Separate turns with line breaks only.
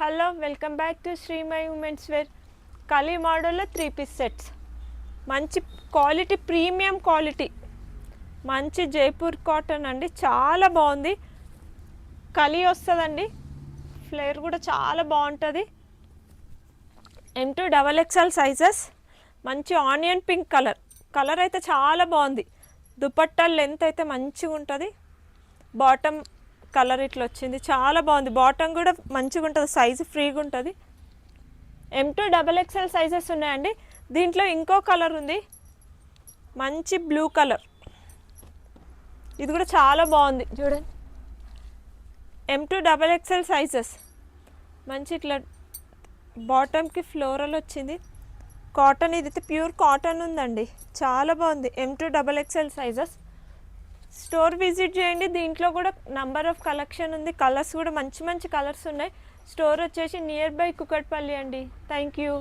Hello welcome back to Srimai women's wear. కలీ మోడల్లో 3-piece sets, మంచి క్వాలిటీ, ప్రీమియం క్వాలిటీ, మంచి జైపూర్ కాటన్ అండి. చాలా బాగుంది. కలీ వస్తుందండి. ఫ్లేర్ కూడా చాలా బాగుంటుంది. M2 XXL sizes. మంచి ఆనియన్ పింక్ కలర్ అయితే చాలా బాగుంది. దుపట్టా లెంత్ అయితే మంచిగా ఉంటుంది. బాటమ్ కలర్ ఇట్లా వచ్చింది, చాలా బాగుంది. బాటమ్ కూడా మంచిగా ఉంటుంది, సైజు ఫ్రీగా ఉంటుంది. M2 XXL సైజెస్ ఉన్నాయండి. దీంట్లో ఇంకో కలర్ ఉంది, మంచి బ్లూ కలర్. ఇది కూడా చాలా బాగుంది చూడండి. M2 XXL సైజెస్, మంచి ఇట్లా బాటమ్కి ఫ్లోరల్ వచ్చింది. కాటన్, ఇది అయితే ప్యూర్ కాటన్ ఉందండి, చాలా బాగుంది. M2 XXL sizes. Store visit చేయండి. దీంట్లో కూడా నంబర్ ఆఫ్ కలెక్షన్ ఉంది. కలర్స్ కూడా మంచి మంచి కలర్స్ ఉన్నాయి. స్టోర్ వచ్చేసి నియర్ బై కుకట్పల్లి అండి. Thank you.